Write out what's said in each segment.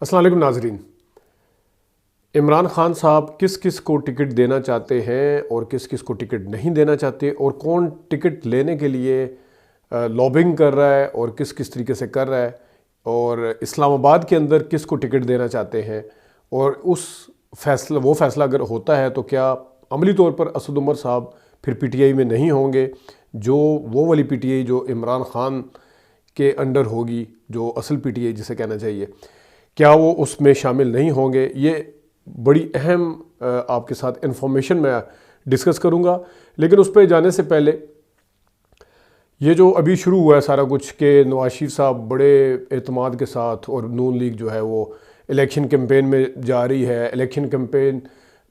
السلام علیکم ناظرین۔ عمران خان صاحب کس کس کو ٹکٹ دینا چاہتے ہیں اور کس کس کو ٹکٹ نہیں دینا چاہتے، اور کون ٹکٹ لینے کے لیے لابنگ کر رہا ہے اور کس کس طریقے سے کر رہا ہے، اور اسلام آباد کے اندر کس کو ٹکٹ دینا چاہتے ہیں، اور وہ فیصلہ اگر ہوتا ہے تو کیا عملی طور پر اسد عمر صاحب پھر پی ٹی آئی میں نہیں ہوں گے، جو وہ والی پی ٹی آئی جو عمران خان کے انڈر ہوگی، جو اصل پی ٹی آئی جسے کہنا چاہیے، کیا وہ اس میں شامل نہیں ہوں گے؟ یہ بڑی اہم آپ کے ساتھ انفارمیشن میں ڈسکس کروں گا۔ لیکن اس پہ جانے سے پہلے یہ جو ابھی شروع ہوا ہے سارا کچھ کہ نواز شریف صاحب بڑے اعتماد کے ساتھ اور نون لیگ جو ہے وہ الیکشن کیمپین میں جا رہی ہے، الیکشن کیمپین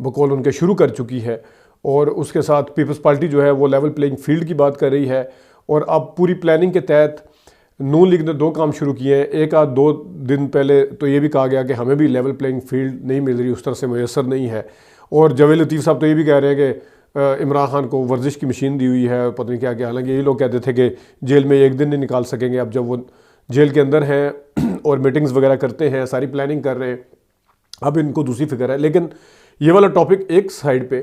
بقول ان کے شروع کر چکی ہے، اور اس کے ساتھ پیپلز پارٹی جو ہے وہ لیول پلینگ فیلڈ کی بات کر رہی ہے، اور اب پوری پلاننگ کے تحت نون لیگ نے 2 کام شروع کیے ہیں۔ ایک آدھ 2 دن پہلے تو یہ بھی کہا گیا کہ ہمیں بھی لیول پلینگ فیلڈ نہیں مل رہی، اس طرح سے میسر نہیں ہے، اور جاوید لطیف صاحب تو یہ بھی کہہ رہے ہیں کہ عمران خان کو ورزش کی مشین دی ہوئی ہے، پتہ نہیں کیا کیا، حالانکہ یہی لوگ کہتے تھے کہ جیل میں 1 دن نہیں نکال سکیں گے، اب جب وہ جیل کے اندر ہیں اور میٹنگز وغیرہ کرتے ہیں، ساری پلاننگ کر رہے ہیں، اب ان کو دوسری فکر ہے۔ لیکن یہ والا ٹاپک ایک سائیڈ پہ،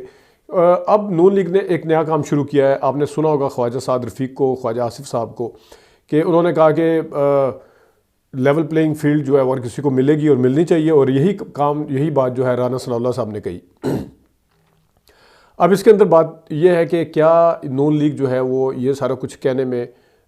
اب نون لیگ نے ایک نیا کام شروع کیا ہے۔ آپ نے سنا ہوگا خواجہ سعد رفیق کو، خواجہ آصف صاحب کو، کہ انہوں نے کہا کہ لیول پلینگ فیلڈ جو ہے وہ کسی کو ملے گی اور ملنی چاہیے، اور یہی بات جو ہے رانا ثناء اللہ صاحب نے کہی۔ اب اس کے اندر بات یہ ہے کہ کیا نون لیگ جو ہے وہ یہ سارا کچھ کہنے میں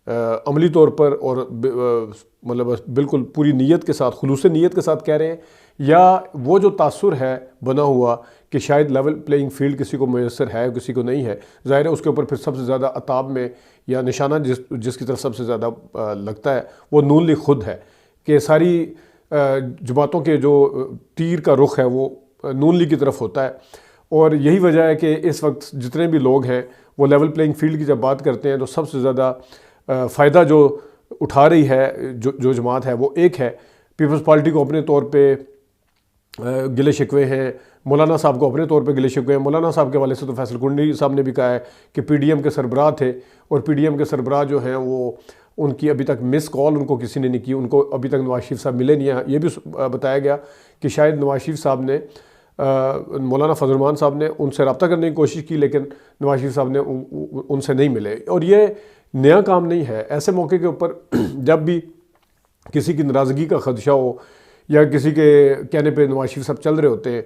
عملی طور پر اور مطلب بالکل پوری نیت کے ساتھ، خلوص نیت کے ساتھ کہہ رہے ہیں، یا وہ جو تاثر ہے بنا ہوا کہ شاید لیول پلینگ فیلڈ کسی کو میسر ہے کسی کو نہیں ہے، ظاہر ہے اس کے اوپر پھر سب سے زیادہ عطاب میں یا نشانہ جس کی طرف سب سے زیادہ لگتا ہے وہ نون لیگ خود ہے، کہ ساری جماعتوں کے جو تیر کا رخ ہے وہ نون لیگ کی طرف ہوتا ہے، اور یہی وجہ ہے کہ اس وقت جتنے بھی لوگ ہیں وہ لیول پلینگ فیلڈ کی جب بات کرتے ہیں تو سب سے زیادہ فائدہ جو اٹھا رہی ہے جو جماعت ہے وہ ایک ہے۔ پیپلز پارٹی کو اپنے طور پہ گلے شکوے ہیں، مولانا صاحب کو اپنے طور پہ گلے شکوے ہیں۔ مولانا صاحب کے حوالے سے تو فیصل کنڈی صاحب نے بھی کہا ہے کہ پی ڈی ایم کے سربراہ تھے، اور پی ڈی ایم کے سربراہ جو ہیں وہ ان کی ابھی تک مس کال ان کو کسی نے نہیں کی، ان کو ابھی تک نواز شریف صاحب ملے نہیں ہیں۔ یہ بھی بتایا گیا کہ شاید نواز شریف صاحب نے مولانا فضل الرحمان صاحب نے ان سے رابطہ کرنے کی کوشش کی، لیکن نواز شریف صاحب نے ان سے نہیں ملے، اور یہ نیا کام نہیں ہے۔ ایسے موقع کے اوپر جب بھی کسی کی ناراضگی کا خدشہ ہو یا کسی کے کہنے پہ نواز شریف صاحب چل رہے ہوتے ہیں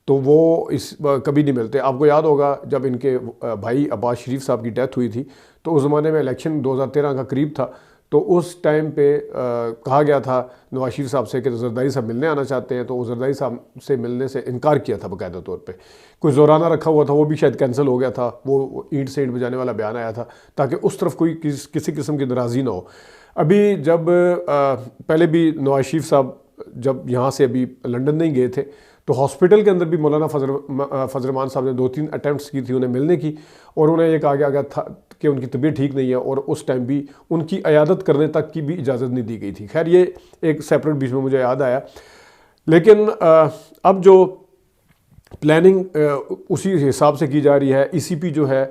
تو وہ کبھی نہیں ملتے۔ آپ کو یاد ہوگا جب ان کے بھائی عباس شریف صاحب کی ڈیتھ ہوئی تھی تو اس زمانے میں الیکشن 2013 کا قریب تھا، تو اس ٹائم پہ کہا گیا تھا نواز شریف صاحب سے کہ زرداری صاحب ملنے آنا چاہتے ہیں، تو وہ زرداری صاحب سے ملنے سے انکار کیا تھا باقاعدہ طور پہ۔ کوئی زورانہ رکھا ہوا تھا، وہ بھی شاید کینسل ہو گیا تھا، وہ اینٹ سے اینٹ بجانے والا بیان آیا تھا تاکہ اس طرف کوئی کسی قسم کی ناراضی نہ ہو۔ ابھی جب پہلے بھی نواز شریف صاحب جب یہاں سے ابھی لنڈن نہیں گئے تھے تو ہاسپٹل کے اندر بھی مولانا فضل الرحمان صاحب نے 2-3 اٹیمپٹس کی تھی انہیں ملنے کی، اور انہیں یہ کہا گیا تھا کہ ان کی طبیعت ٹھیک نہیں ہے، اور اس ٹائم بھی ان کی عیادت کرنے تک کی بھی اجازت نہیں دی گئی تھی۔ خیر یہ ایک سیپریٹ بیچ میں مجھے یاد آیا۔ لیکن اب جو پلاننگ اسی حساب سے کی جا رہی ہے، ای سی پی جو ہے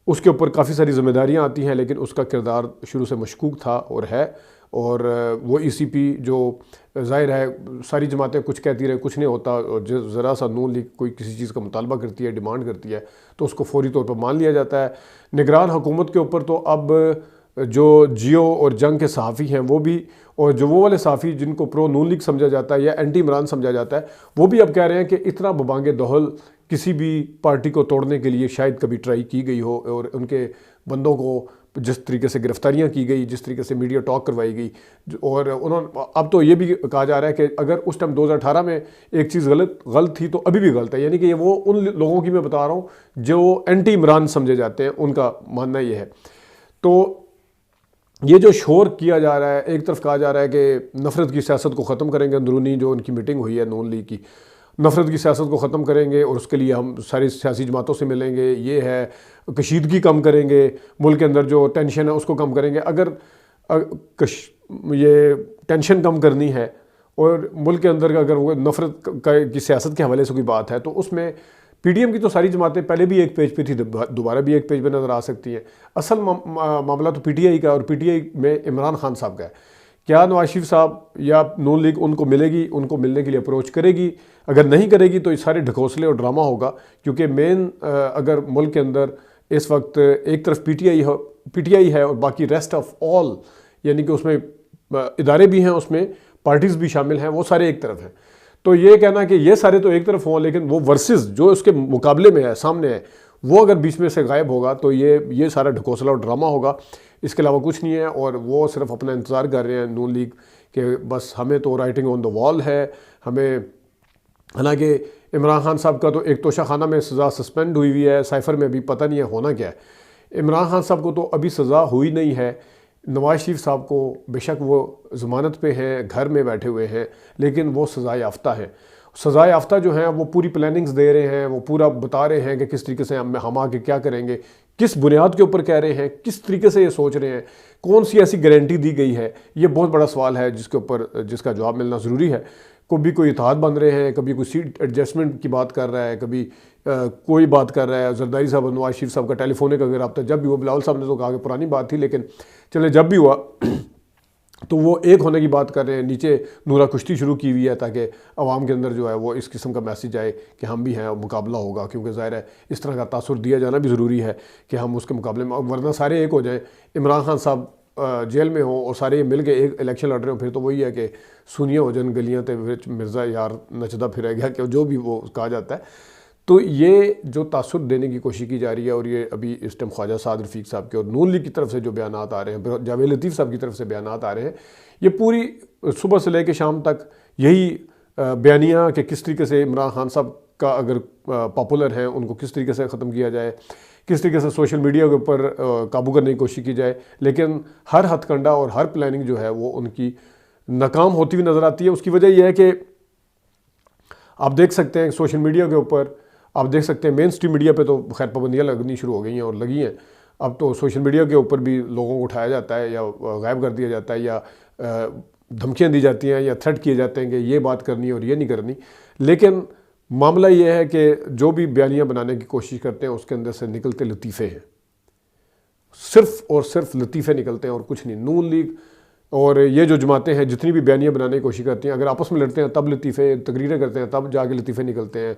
اس کے اوپر کافی ساری ذمہ داریاں آتی ہیں، لیکن اس کا کردار شروع سے مشکوک تھا اور ہے، اور وہ ای سی پی جو ظاہر ہے ساری جماعتیں کچھ کہتی رہے کچھ نہیں ہوتا، اور ذرا سا نون لیگ کوئی کسی چیز کا مطالبہ کرتی ہے، ڈیمانڈ کرتی ہے تو اس کو فوری طور پر مان لیا جاتا ہے۔ نگران حکومت کے اوپر تو اب جو جیو اور جنگ کے صحافی ہیں وہ بھی، اور جو وہ والے صحافی جن کو پرو نون لیگ سمجھا جاتا ہے یا اینٹی عمران سمجھا جاتا ہے، وہ بھی اب کہہ رہے ہیں کہ اتنا ببانگ دہل کسی بھی پارٹی کو توڑنے کے لیے شاید کبھی ٹرائی کی گئی ہو، اور ان کے بندوں کو جس طریقے سے گرفتاریاں کی گئی، جس طریقے سے میڈیا ٹاک کروائی گئی، اور اب تو یہ بھی کہا جا رہا ہے کہ اگر اس ٹائم 2018 میں ایک چیز غلط تھی تو ابھی بھی غلط ہے، یعنی کہ یہ وہ ان لوگوں کی میں بتا رہا ہوں جو اینٹی عمران سمجھے جاتے ہیں، ان کا ماننا یہ ہے۔ تو یہ جو شور کیا جا رہا ہے، ایک طرف کہا جا رہا ہے کہ نفرت کی سیاست کو ختم کریں گے، اندرونی جو ان کی میٹنگ ہوئی ہے نون لیگ کی، نفرت کی سیاست کو ختم کریں گے اور اس کے لیے ہم ساری سیاسی جماعتوں سے ملیں گے، یہ ہے کشیدگی کم کریں گے، ملک کے اندر جو ٹینشن ہے اس کو کم کریں گے۔ اگر یہ ٹینشن کم کرنی ہے اور ملک کے اندر اگر وہ نفرت کی سیاست کے حوالے سے کوئی بات ہے تو اس میں پی ڈی ایم کی تو ساری جماعتیں پہلے بھی ایک پیج پہ تھی، دوبارہ بھی ایک پیج پہ نظر آ سکتی ہیں۔ اصل معاملہ تو پی ٹی آئی کا، اور پی ٹی آئی میں عمران خان صاحب کا ہے کیا نواز شریف صاحب یا نون لیگ ان کو ملے گی، ان کو ملنے کے لیے اپروچ کرے گی؟ اگر نہیں کرے گی تو یہ سارے ڈھکوسلے اور ڈرامہ ہوگا، کیونکہ مین اگر ملک کے اندر اس وقت ایک طرف پی ٹی آئی ہے اور باقی ریسٹ آف آل، یعنی کہ اس میں ادارے بھی ہیں، اس میں پارٹیز بھی شامل ہیں، وہ سارے ایک طرف ہیں. تو یہ کہنا کہ یہ سارے تو ایک طرف ہوں لیکن وہ ورسز جو اس کے مقابلے میں ہے، سامنے ہے، وہ اگر بیچ میں سے غائب ہوگا تو یہ سارا ڈھکوسلا اور ڈرامہ ہوگا، اس کے علاوہ کچھ نہیں ہے. اور وہ صرف اپنا انتظار کر رہے ہیں نون لیگ کہ بس ہمیں تو رائٹنگ آن دا وال ہے. ہمیں حالانکہ عمران خان صاحب کا تو ایک توشہ خانہ میں سزا سسپینڈ ہوئی ہوئی ہے، سائفر میں ابھی پتہ نہیں ہے ہونا کیا ہے. عمران خان صاحب کو تو ابھی سزا ہوئی نہیں ہے. نواز شریف صاحب کو بے شک وہ ضمانت پہ ہیں، گھر میں بیٹھے ہوئے ہیں، لیکن وہ سزا یافتہ ہیں. سزا یافتہ جو ہیں وہ پوری پلاننگز دے رہے ہیں، وہ پورا بتا رہے ہیں کہ کس طریقے سے ہم آگے کیا کریں گے، کس بنیاد کے اوپر کہہ رہے ہیں، کس طریقے سے یہ سوچ رہے ہیں، کون سی ایسی گارنٹی دی گئی ہے. یہ بہت بڑا سوال ہے جس کا جواب ملنا ضروری ہے. کبھی کوئی اتحاد بن رہے ہیں، کبھی کوئی سیٹ ایڈجسٹمنٹ کی بات کر رہا ہے، کبھی کوئی بات کر رہا ہے. زرداری صاحب اور نواز شریف صاحب کا ٹیلی فونک اگر رابطہ جب بھی ہوا، بلاول صاحب نے تو کہا کہ پرانی بات تھی، لیکن چلے جب بھی ہوا تو وہ ایک ہونے کی بات کر رہے ہیں. نیچے نورا کشتی شروع کی ہوئی ہے تاکہ عوام کے اندر جو ہے وہ اس قسم کا میسیج آئے کہ ہم بھی ہیں اور مقابلہ ہوگا، کیونکہ ظاہر ہے اس طرح کا تاثر دیا جانا بھی ضروری ہے کہ ہم اس کے مقابلے میں، ورنہ سارے ایک ہو جائیں. عمران خان صاحب جیل میں ہوں اور سارے مل کے ایک الیکشن لڑ رہے ہوں، پھر تو وہی ہے کہ سونیا ہو جن گلیاں تے مرزا یار نچدا پھرے گیا، کہ جو بھی وہ کہا جاتا ہے. تو یہ جو تاثر دینے کی کوشش کی جا رہی ہے، اور یہ ابھی اس ٹائم خواجہ سعد رفیق صاحب کے اور نون لیگ کی طرف سے جو بیانات آ رہے ہیں، جاوید لطیف صاحب کی طرف سے بیانات آ رہے ہیں، یہ پوری صبح سے لے کے شام تک یہی بیانیہ کہ کس طریقے سے عمران خان صاحب کا اگر پاپولر ہیں ان کو کس طریقے سے ختم کیا جائے، کس طریقے سے سوشل میڈیا کے اوپر قابو کرنے کی کوشش کی جائے. لیکن ہر ہتھ کنڈا اور ہر پلاننگ جو ہے وہ ان کی ناکام ہوتی ہوئی نظر آتی ہے. اس کی وجہ یہ ہے کہ آپ دیکھ سکتے ہیں سوشل میڈیا کے اوپر، آپ دیکھ سکتے ہیں مین اسٹریم میڈیا پہ تو خیر پابندیاں لگنی شروع ہو گئی ہیں اور لگی ہیں. اب تو سوشل میڈیا کے اوپر بھی لوگوں کو اٹھایا جاتا ہے یا غائب کر دیا جاتا ہے، یا دھمکیاں دی جاتی ہیں یا تھریٹ کیے جاتے ہیں کہ یہ بات کرنی ہے اور یہ نہیں کرنی. لیکن معاملہ یہ ہے کہ جو بھی بیانیاں بنانے کی کوشش کرتے ہیں اس کے اندر سے نکلتے لطیفے ہیں، صرف اور صرف لطیفے نکلتے ہیں اور کچھ نہیں. نون لیگ اور یہ جو جماعتیں ہیں جتنی بھی بیانیاں بنانے کی کوشش کرتی ہیں، اگر آپس میں لڑتے ہیں تب لطیفے، تقریریں کرتے ہیں تب جا کے لطیفے نکلتے ہیں.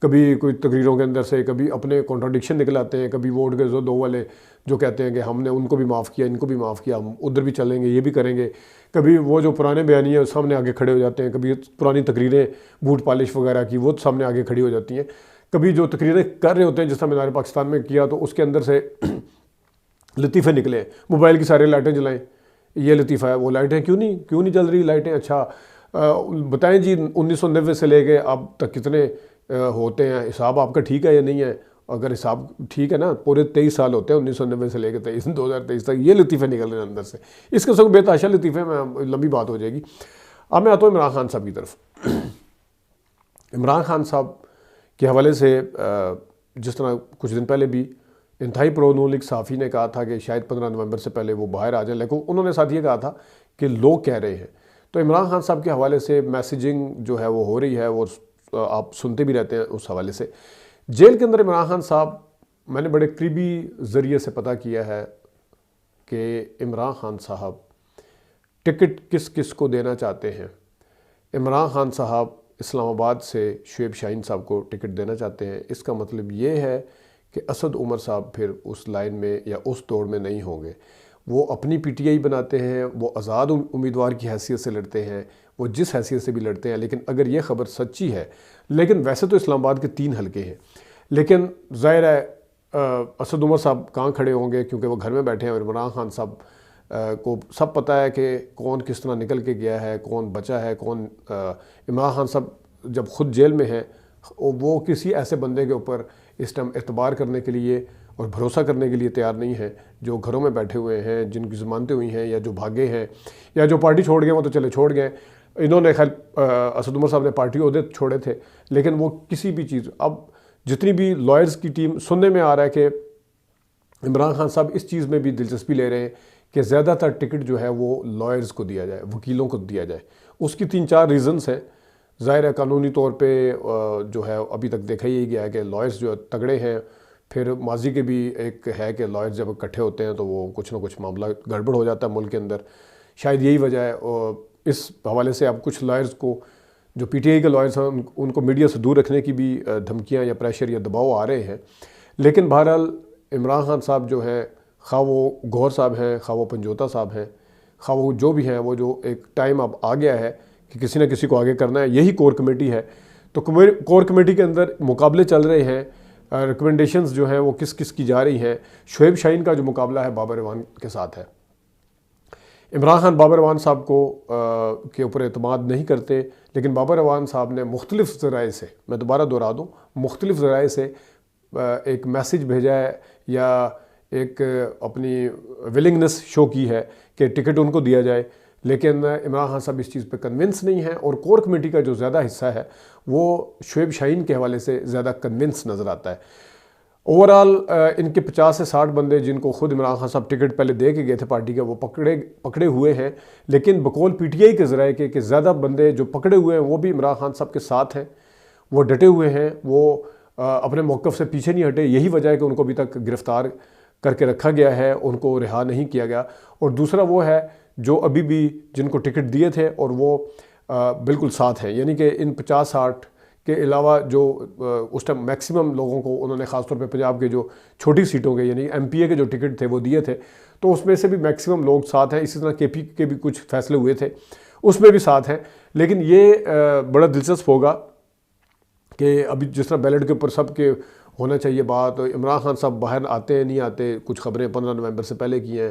کبھی کوئی تقریروں کے اندر سے کبھی اپنے کنٹراڈکشن نکل آتے ہیں، کبھی ووٹ کے دو والے جو کہتے ہیں کہ ہم نے ان کو بھی معاف کیا، ان کو بھی معاف کیا، ہم ادھر بھی چلیں گے، یہ بھی کریں گے. کبھی وہ جو پرانے بیانیے ہیں سامنے آگے کھڑے ہو جاتے ہیں، کبھی پرانی تقریریں بوٹ پالش وغیرہ کی وہ سامنے آگے کھڑی ہو جاتی ہیں. کبھی جو تقریریں کر رہے ہوتے ہیں جس طرح مینار پاکستان میں کیا تو اس کے اندر سے لطیفے نکلے، موبائل کی سارے لائٹیں جلائیں، یہ لطیفہ ہے، وہ لائٹیں کیوں نہیں جل رہی لائٹیں؟ اچھا بتائیں جی 1990 سے لے کے اب تک کتنے ہوتے ہیں، حساب آپ کا ٹھیک ہے یا نہیں ہے؟ اگر حساب ٹھیک ہے نا، پورے 23 سال ہوتے ہیں 1990 سے لے کے 2023 تک، یہ لطیفے نکل رہے ہیں اندر سے. اس قسم کے بے تحاشا لطیفے میں لمبی بات ہو جائے گی. اب میں آتا ہوں عمران خان صاحب کی طرف. عمران خان صاحب کے حوالے سے جس طرح کچھ دن پہلے بھی انتہائی پرو نون لیگ صحافی نے کہا تھا کہ شاید 15 نومبر سے پہلے وہ باہر آ جائیں، لیکن انہوں نے ساتھ یہ کہا تھا کہ لوگ کہہ رہے ہیں. تو عمران خان صاحب کے حوالے سے میسیجنگ جو ہے وہ ہو رہی ہے، وہ آپ سنتے بھی رہتے ہیں. اس حوالے سے جیل کے اندر عمران خان صاحب، میں نے بڑے قریبی ذریعے سے پتہ کیا ہے کہ عمران خان صاحب ٹکٹ کس کس کو دینا چاہتے ہیں. عمران خان صاحب اسلام آباد سے شعیب شاہین صاحب کو ٹکٹ دینا چاہتے ہیں. اس کا مطلب یہ ہے کہ اسد عمر صاحب پھر اس لائن میں یا اس دوڑ میں نہیں ہوں گے. وہ اپنی پی ٹی آئی بناتے ہیں، وہ آزاد امیدوار کی حیثیت سے لڑتے ہیں، وہ جس حیثیت سے بھی لڑتے ہیں. لیکن اگر یہ خبر سچی ہے، لیکن ویسے تو اسلام آباد کے 3 حلقے ہیں، لیکن ظاہر ہے اسد عمر صاحب کہاں کھڑے ہوں گے کیونکہ وہ گھر میں بیٹھے ہیں، اور عمران خان صاحب کو سب پتہ ہے کہ کون کس طرح نکل کے گیا ہے، کون بچا ہے، کون. عمران خان صاحب جب خود جیل میں ہیں، وہ کسی ایسے بندے کے اوپر اس ٹائم اعتبار کرنے کے لیے اور بھروسہ کرنے کے لیے تیار نہیں ہے جو گھروں میں بیٹھے ہوئے ہیں، جن کی ضمانتیں ہوئی ہیں، یا جو بھاگے ہیں، یا جو پارٹی چھوڑ گئے وہ تو چلے چھوڑ گئے. انہوں نے خیر اسد عمر صاحب نے پارٹی عہدے چھوڑے تھے، لیکن وہ کسی بھی چیز، اب جتنی بھی لائرز کی ٹیم سننے میں آ رہا ہے کہ عمران خان صاحب اس چیز میں بھی دلچسپی لے رہے ہیں کہ زیادہ تر ٹکٹ جو ہے وہ لائرز کو دیا جائے، وکیلوں کو دیا جائے. اس کی 3-4 ریزنز ہیں. ظاہر ہے قانونی طور پہ جو ہے ابھی تک دیکھا یہی گیا ہے کہ لائرز جو تگڑے ہیں. پھر ماضی کے بھی ایک ہے کہ لائرز جب اکٹھے ہوتے ہیں تو وہ کچھ نہ کچھ معاملہ گڑبڑ ہو جاتا ہے ملک کے اندر. شاید یہی وجہ ہے. اور اس حوالے سے اب کچھ لائرز کو جو پی ٹی آئی کے لائرز ہیں ان کو میڈیا سے دور رکھنے کی بھی دھمکیاں یا پریشر یا دباؤ آ رہے ہیں. لیکن بہرحال عمران خان صاحب جو ہیں، خواہ وہ گوہر صاحب ہیں، خواہ وہ پنجوتا صاحب ہیں، خواہ وہ جو بھی ہیں، وہ جو ایک ٹائم اب آ گیا ہے کہ کسی نہ کسی کو آگے کرنا ہے. یہی کور کمیٹی ہے. تو کور کمیٹی کے اندر مقابلے چل رہے ہیں، ریکمنڈیشنز جو ہیں وہ کس کس کی جا رہی ہیں. شعیب شاہین کا جو مقابلہ ہے بابر اعوان کے ساتھ ہے. عمران خان بابر اعوان صاحب کو کے اوپر اعتماد نہیں کرتے، لیکن بابر اعوان صاحب نے مختلف ذرائع سے، میں دوبارہ دہرا دوں، مختلف ذرائع سے ایک میسیج بھیجا ہے یا ایک اپنی ولنگنس شو کی ہے کہ ٹکٹ ان کو دیا جائے. لیکن عمران خان صاحب اس چیز پہ کنونس نہیں ہیں، اور کور کمیٹی کا جو زیادہ حصہ ہے وہ شعیب شاہین کے حوالے سے زیادہ کنونس نظر آتا ہے. اوورآل ان کے 50 سے 60 بندے جن کو خود عمران خان صاحب ٹکٹ پہلے دے کے گئے تھے پارٹی کا، وہ پکڑے ہوئے ہیں. لیکن بقول پی ٹی آئی کے ذرائع کے کہ زیادہ بندے جو پکڑے ہوئے ہیں وہ بھی عمران خان صاحب کے ساتھ ہیں، وہ ڈٹے ہوئے ہیں، وہ اپنے موقف سے پیچھے نہیں ہٹے. یہی وجہ ہے کہ ان کو ابھی تک گرفتار کر کے رکھا گیا ہے، ان کو رہا نہیں کیا گیا. اور دوسرا وہ ہے جو ابھی بھی جن کو ٹکٹ دیے تھے اور وہ بالکل ساتھ ہیں، یعنی کہ ان 50-60 کے علاوہ جو اس ٹائم میکسیمم لوگوں کو انہوں نے خاص طور پہ پنجاب کے جو چھوٹی سیٹوں کے یعنی ایم پی اے کے جو ٹکٹ تھے وہ دیے تھے، تو اس میں سے بھی میکسیمم لوگ ساتھ ہیں. اسی طرح کے پی کے بھی کچھ فیصلے ہوئے تھے، اس میں بھی ساتھ ہیں. لیکن یہ بڑا دلچسپ ہوگا کہ ابھی جس طرح بیلٹ کے اوپر سب کے ہونا چاہیے بات، عمران خان صاحب باہر آتے ہیں نہیں آتے، کچھ خبریں 15 نومبر سے پہلے کی ہیں.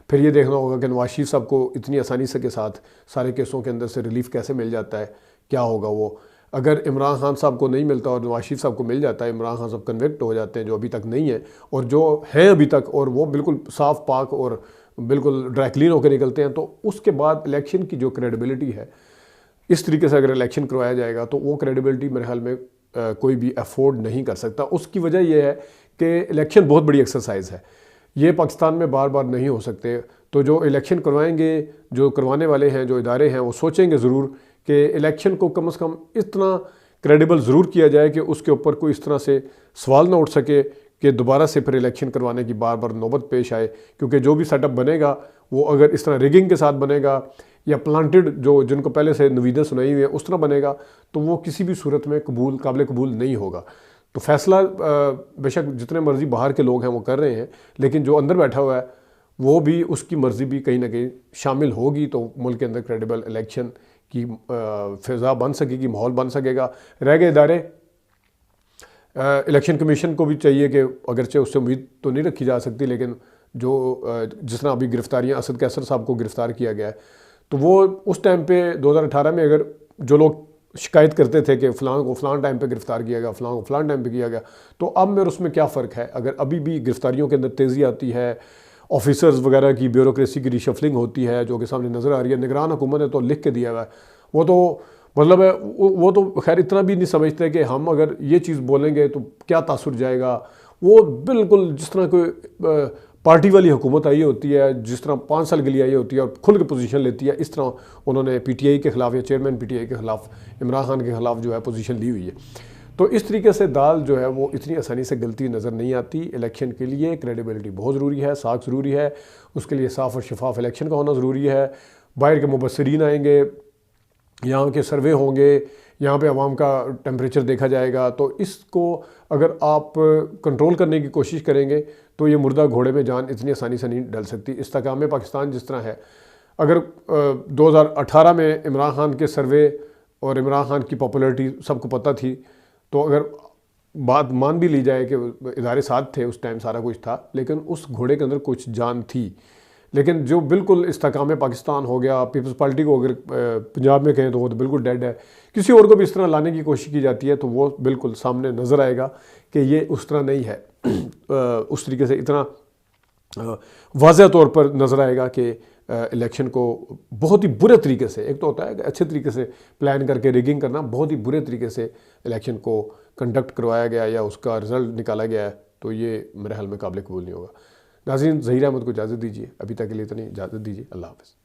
پھر یہ دیکھنا ہوگا کہ نواز شریف صاحب کو اتنی آسانی سے کے ساتھ سارے کیسوں کے اندر سے ریلیف کیسے مل جاتا ہے، کیا ہوگا. وہ اگر عمران خان صاحب کو نہیں ملتا اور نواز شریف صاحب کو مل جاتا ہے، عمران خان صاحب کنوکٹ ہو جاتے ہیں جو ابھی تک نہیں ہیں، اور جو ہیں ابھی تک اور وہ بالکل صاف پاک اور بالکل ڈرائی کلین ہو کے نکلتے ہیں، تو اس کے بعد الیکشن کی جو کریڈیبلٹی ہے، اس طریقے سے اگر الیکشن کروایا جائے گا تو وہ کریڈیبلٹی میرے خیال میں کوئی بھی افورڈ نہیں کر سکتا. اس کی وجہ یہ ہے کہ الیکشن بہت بڑی ایکسرسائز ہے، یہ پاکستان میں بار بار نہیں ہو سکتے. تو جو الیکشن کروائیں گے، جو کروانے والے ہیں، جو ادارے ہیں، وہ سوچیں گے ضرور کہ الیکشن کو کم از کم اتنا کریڈیبل ضرور کیا جائے کہ اس کے اوپر کوئی اس طرح سے سوال نہ اٹھ سکے کہ دوبارہ سے پھر الیکشن کروانے کی بار بار نوبت پیش آئے. کیونکہ جو بھی سیٹ اپ بنے گا وہ اگر اس طرح ریگنگ کے ساتھ بنے گا یا پلانٹڈ جو جن کو پہلے سے نویدیں سنائی ہوئی ہیں اس طرح بنے گا، تو وہ کسی بھی صورت میں قابل قبول نہیں ہوگا. تو فیصلہ بے شک جتنے مرضی باہر کے لوگ ہیں وہ کر رہے ہیں، لیکن جو اندر بیٹھا ہوا ہے وہ بھی اس کی مرضی بھی کہیں نہ کہیں شامل ہوگی، تو ملک کے اندر کریڈیبل الیکشن کی فضا بن سکے گی، ماحول بن سکے گا. رہ گئے ادارے، الیکشن کمیشن کو بھی چاہیے کہ اگرچہ اس سے امید تو نہیں رکھی جا سکتی، لیکن جو جس طرح ابھی گرفتاریاں اسد کیسر صاحب کو گرفتار کیا گیا ہے، تو وہ اس ٹائم پہ 2018 میں اگر جو لوگ شکایت کرتے تھے کہ فلاں کو فلاں ٹائم پہ گرفتار کیا گیا، فلاں کو فلاں ٹائم پہ کیا گیا، تو اب میں اس میں کیا فرق ہے؟ اگر ابھی بھی گرفتاریوں کے اندر تیزی آتی ہے، آفیسرز وغیرہ کی بیوروکریسی کی ریشفلنگ ہوتی ہے جو کہ سامنے نظر آ رہی ہے، نگران حکومت نے تو لکھ کے دیا ہوا ہے، وہ تو مطلب ہے وہ تو خیر اتنا بھی نہیں سمجھتے کہ ہم اگر یہ چیز بولیں گے تو کیا تاثر جائے گا. وہ بالکل جس طرح کوئی پارٹی والی حکومت آئی ہوتی ہے، جس طرح 5 سال کے لیے آئی ہوتی ہے اور کھل کے پوزیشن لیتی ہے، اس طرح انہوں نے پی ٹی آئی کے خلاف یا چیئرمین پی ٹی آئی کے خلاف عمران خان کے خلاف جو ہے پوزیشن لی ہوئی ہے. تو اس طریقے سے دال جو ہے وہ اتنی آسانی سے گلتی نظر نہیں آتی. الیکشن کے لیے کریڈیبلٹی بہت ضروری ہے، ساکھ ضروری ہے، اس کے لیے صاف اور شفاف الیکشن کا ہونا ضروری ہے. باہر کے مبصرین آئیں گے، یہاں کے سروے ہوں گے، یہاں پہ عوام کا ٹیمپریچر دیکھا جائے گا، تو اس کو اگر آپ کنٹرول کرنے کی کوشش کریں گے تو یہ مردہ گھوڑے میں جان اتنی آسانی سے نہیں ڈل سکتی. استحکام پاکستان جس طرح ہے، اگر 2018 میں عمران خان کے سروے اور عمران خان کی پاپولیرٹی سب کو پتہ تھی، تو اگر بات مان بھی لی جائے کہ ادارے ساتھ تھے اس ٹائم، سارا کچھ تھا، لیکن اس گھوڑے کے اندر کچھ جان تھی. لیکن جو بالکل استحکام پاکستان ہو گیا، پیپلز پارٹی کو اگر پنجاب میں کہیں تو وہ تو بالکل ڈیڈ ہے. کسی اور کو بھی اس طرح لانے کی کوشش کی جاتی ہے تو وہ بالکل سامنے نظر آئے گا کہ یہ اس طرح نہیں ہے. اس طریقے سے اتنا واضح طور پر نظر آئے گا کہ الیکشن کو بہت ہی برے طریقے سے، ایک تو ہوتا ہے کہ اچھے طریقے سے پلان کر کے ریگنگ کرنا، بہت ہی برے طریقے سے الیکشن کو کنڈکٹ کروایا گیا یا اس کا رزلٹ نکالا گیا ہے، تو یہ میرے حال میں قابل قبول نہیں ہوگا. ناظرین، ظہیر احمد کو اجازت دیجیے، ابھی تک کے لیے اتنی اجازت دیجیے. اللہ حافظ.